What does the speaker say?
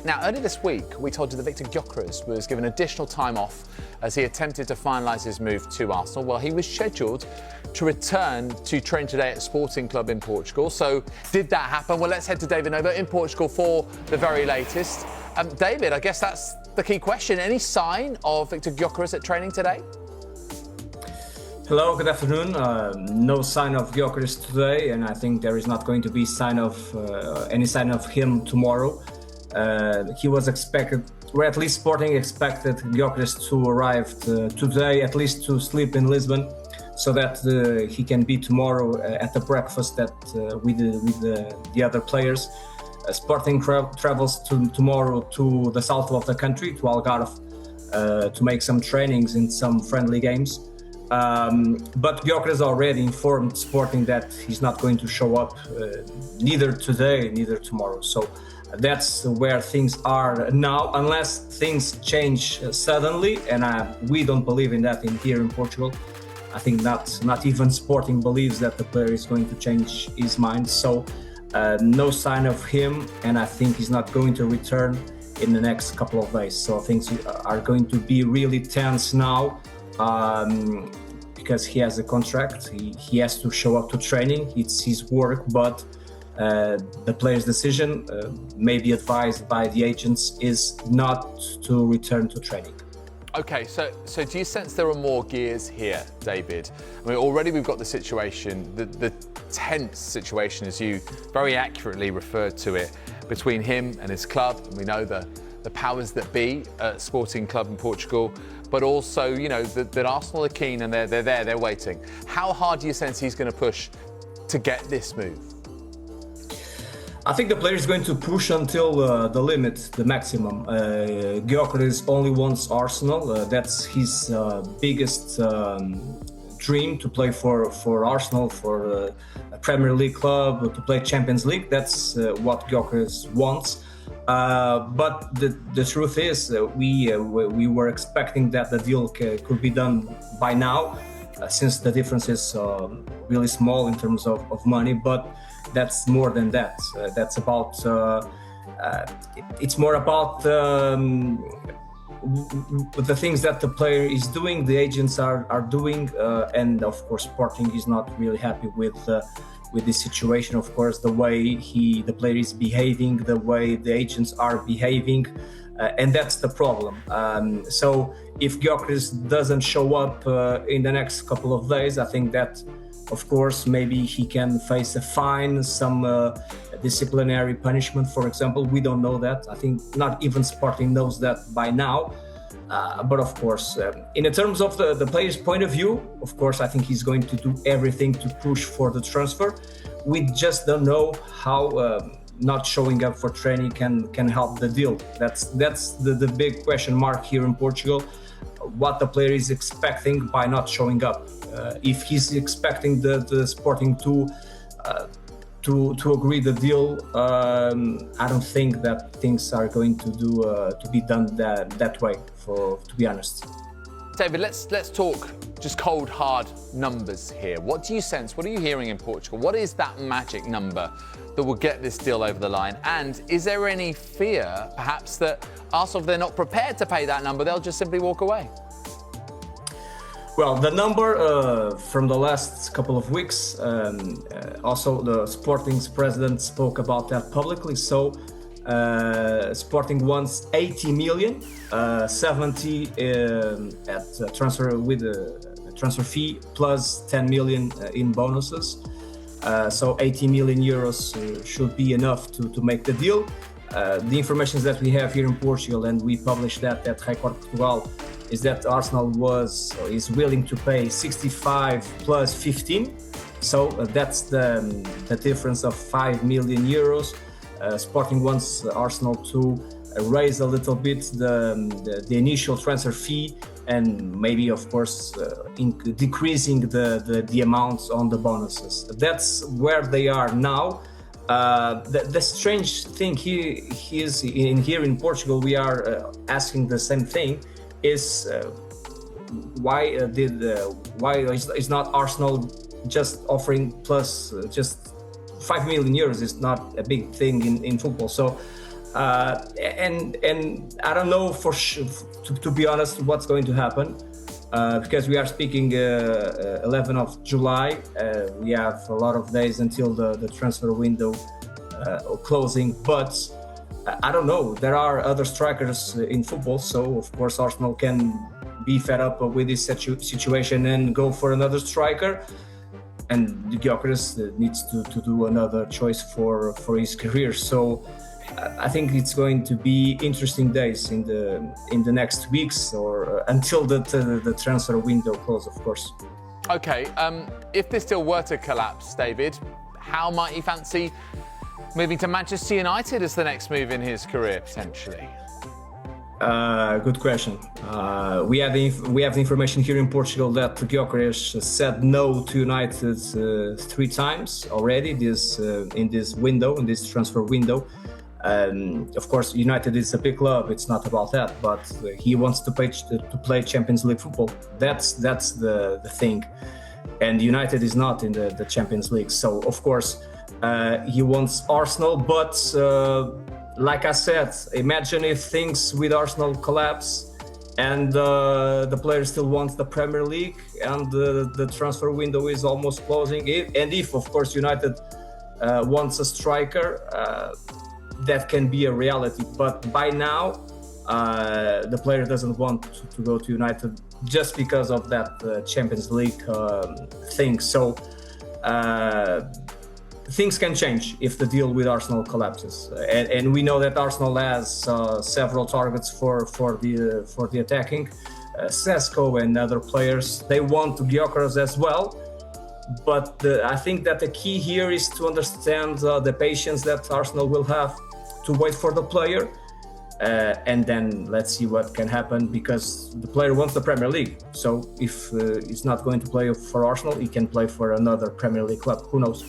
Now, earlier this week, we told you that Viktor Gyökeres was given additional time off as he attempted to finalise his move to Arsenal. Well, he was scheduled to return to train today at Sporting Club in Portugal. So did that happen? Well, let's head to David Nova in Portugal for the very latest. David, I guess that's the key question. Any sign of Viktor Gyökeres at training today? Hello, good afternoon. No sign of Gyökeres today, and I think there is not going to be any sign of him tomorrow. He was expected, or at least Sporting expected Gyökeres to arrive today, at least to sleep in Lisbon, so that he can be tomorrow at the breakfast with the other players. Sporting travels tomorrow to the south of the country, to Algarve, to make some trainings in some friendly games. But Gyökeres already informed Sporting that he's not going to show up neither today, neither tomorrow. So that's where things are now, unless things change suddenly, and we don't believe in that here in Portugal. I think not even Sporting believes that the player is going to change his mind. So no sign of him, and I think he's not going to return in the next couple of days. So things are going to be really tense now. Because he has a contract, he has to show up to training, it's his work, but the player's decision, maybe advised by the agents, is not to return to training. Okay, so do you sense there are more gears here, David? I mean, already we've got the situation, the tense situation, as you very accurately referred to it, between him and his club, and we know the powers that be at Sporting Club in Portugal, but also, you know, that Arsenal are keen and they're waiting. How hard do you sense he's going to push to get this move? I think the player is going to push until the limit, the maximum. Gyökeres only wants Arsenal. That's his biggest dream, to play for Arsenal, for a Premier League club, to play Champions League. That's what Gyökeres wants. But the truth is, we were expecting that the deal could be done by now, since the difference is really small in terms of money. But that's more than that. That's about. It's more about the things that the player is doing, the agents are doing, and of course, Sporting is not really happy with this situation. Of course, the way the player is behaving, the way the agents are behaving, and that's the problem. So if Gyökeres doesn't show up in the next couple of days, I think that, of course, maybe he can face a fine, some disciplinary punishment, for example. We don't know that. I think not even Sporting knows that by now. But of course, in terms of the player's point of view, of course, I think he's going to do everything to push for the transfer. We just don't know how not showing up for training can help the deal. That's the big question mark here in Portugal. What the player is expecting by not showing up. If he's expecting the Sporting to agree the deal, I don't think that things are going to be done that way. To be honest, David, let's talk just cold hard numbers here. What do you sense? What are you hearing in Portugal? What is that magic number that will get this deal over the line? And is there any fear, perhaps, that Arsenal, if they're not prepared to pay that number, they'll just simply walk away? Well, the number from the last couple of weeks, also the Sporting's president spoke about that publicly. So Sporting wants 80 million, 70 at transfer with a transfer fee plus 10 million in bonuses. So 80 million euros should be enough to make the deal. The information that we have here in Portugal, and we published that at Record Portugal, is that Arsenal is willing to pay 65 plus 15. So that's the difference of 5 million euros. Sporting wants Arsenal to raise a little bit the initial transfer fee, and maybe, of course, decreasing the amounts on the bonuses. That's where they are now. The strange thing here in Portugal, we are asking the same thing: is why is not Arsenal just offering plus just 5 million euros? Is not a big thing in football. So And I don't know for sure, to be honest, what's going to happen. Because we are speaking 11th of July, we have a lot of days until the transfer window closing, but I don't know. There are other strikers in football, so of course Arsenal can be fed up with this situation and go for another striker. And Gyökeres needs to do another choice for his career. So I think it's going to be interesting days in the next weeks or until the transfer window closes, of course. Okay, if this deal were to collapse, David, how might he fancy moving to Manchester United as the next move in his career, potentially? Good question. We have the information here in Portugal that Gyökeres said no to United 3 times already in this transfer window. Of course, United is a big club. It's not about that, but he wants to play Champions League football. That's the thing. And United is not in the Champions League, so of course he wants Arsenal. But like I said, imagine if things with Arsenal collapse and the player still wants the Premier League and the transfer window is almost closing. And if, of course, United wants a striker, that can be a reality. But by now, the player doesn't want to go to United just because of that Champions League thing. So things can change if the deal with Arsenal collapses, and we know that Arsenal has several targets for the attacking, Sesko and other players. They want Gyökeres as well, but I think that the key here is to understand the patience that Arsenal will have to wait for the player, and then let's see what can happen, because the player wants the Premier League. So if he's not going to play for Arsenal, he can play for another Premier League club. Who knows?